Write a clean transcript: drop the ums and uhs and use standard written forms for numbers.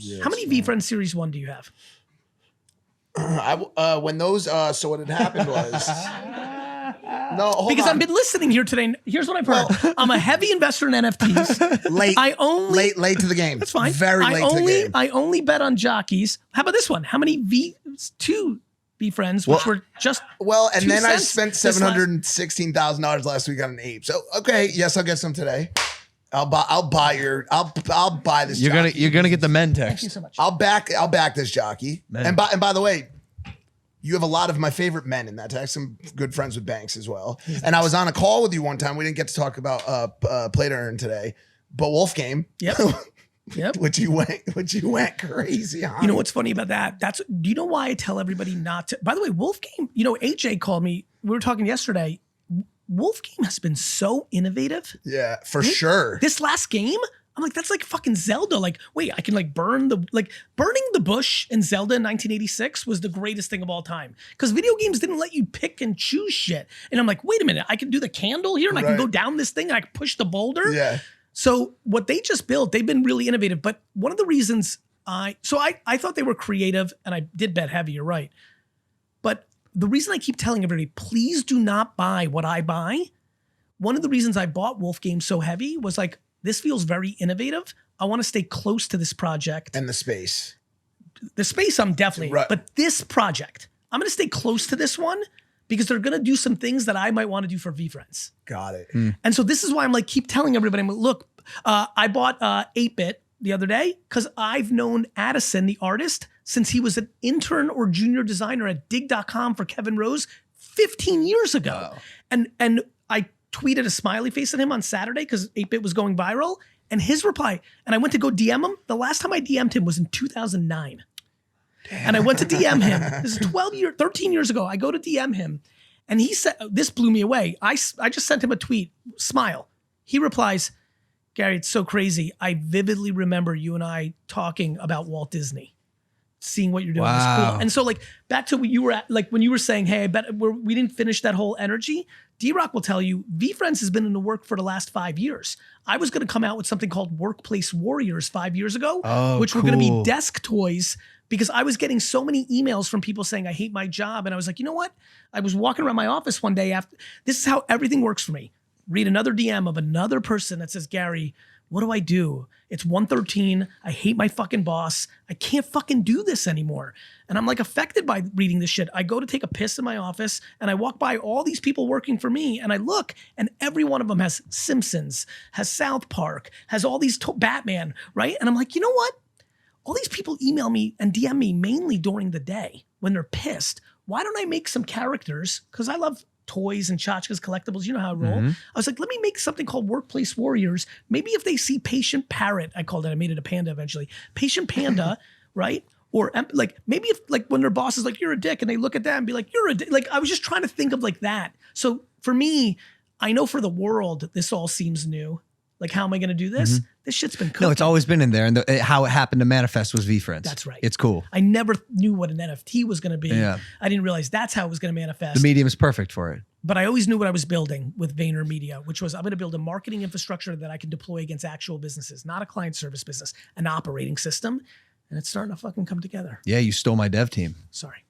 Yes, How many V-Friends Series 1 do you have? When those, so what had happened was, no, hold Because on. I've been listening here today. Here's what I've heard. I'm a heavy investor in NFTs. Late to the game. That's fine. Very late to the game. I only bet on jockeys. How about this one? How many V2 V-Friends, which were just and then I cents spent this last- $716,000 last week on an ape. So okay, yes, I'll get some today. I'll buy this. You're gonna get the men text. Thank you so much. I'll back this jockey. Men. And by the way, you have a lot of my favorite men in that text. I'm good friends with Banks as well. And I was on a call with you one time. We didn't get to talk about play to earn today, but Wolf game. Yep. Yep. which you went crazy on. You know what's funny about that? Do you know why I tell everybody not to? By the way, Wolf Game, AJ called me. We were talking yesterday. Wolf Game has been so innovative. Yeah, for sure. This last game, I'm like, that's like fucking Zelda. Like, wait, I can burning the bush in Zelda in 1986 was the greatest thing of all time. Because video games didn't let you pick and choose shit. And I'm like, wait a minute, I can do the candle here and I can go down this thing and I can push the boulder. Yeah. So what they just built, they've been really innovative. But one of the reasons I thought they were creative and I did bet heavy, you're right. But the reason I keep telling everybody, please do not buy what I buy. One of the reasons I bought Wolf Game so heavy was like, this feels very innovative. I want to stay close to this project. And the space. The space, I'm definitely, but this project, I'm going to stay close to this one because they're going to do some things that I might want to do for V-Friends. Got it. And so this is why I'm like, keep telling everybody, I'm like, look, I bought 8-Bit the other day because I've known Addison, the artist, since he was an intern or junior designer at dig.com for Kevin Rose 15 years ago. Wow. And I tweeted a smiley face at him on Saturday because 8-Bit was going viral. And his reply, and I went to go DM him. The last time I DM'd him was in 2009. Damn. And I went to DM him. This is 13 years ago. I go to DM him. And he said, this blew me away. I just sent him a tweet, smile. He replies, Gary, it's so crazy. I vividly remember you and I talking about Walt Disney. Seeing what you're doing is cool. And so like back to what you were at, like when you were saying, hey, I bet we didn't finish that whole energy. D-Rock will tell you, V-Friends has been in the work for the last 5 years. I was going to come out with something called Workplace Warriors 5 years ago, which were going to be desk toys because I was getting so many emails from people saying, I hate my job. And I was like, you know what? I was walking around my office one day after, this is how everything works for me. Read another DM of another person that says, Gary, what do I do? It's 1:13. I hate my fucking boss. I can't fucking do this anymore. And I'm like affected by reading this shit. I go to take a piss in my office and I walk by all these people working for me and I look and every one of them has Simpsons, has South Park, has all these Batman, right? And I'm like, you know what? All these people email me and DM me mainly during the day when they're pissed. Why don't I make some characters? Because I love toys and tchotchkes, collectibles, you know how I roll. I was like, let me make something called Workplace Warriors. Maybe if they see Patient Parrot, I called it, I made it a panda eventually. Patient Panda, right? Or like, maybe if like when their boss is like, you're a dick, and they look at that and be like, you're a dick. Like, I was just trying to think of like that. So for me, I know for the world, this all seems new. Like, how am I going to do this? This shit's been cooking. No, it's always been in there. And how it happened to manifest was V-Friends. That's right. It's cool. I never knew what an NFT was going to be. Yeah. I didn't realize that's how it was going to manifest. The medium is perfect for it. But I always knew what I was building with VaynerMedia, which was I'm going to build a marketing infrastructure that I can deploy against actual businesses, not a client service business, an operating system. And it's starting to fucking come together. Yeah, you stole my dev team. Sorry.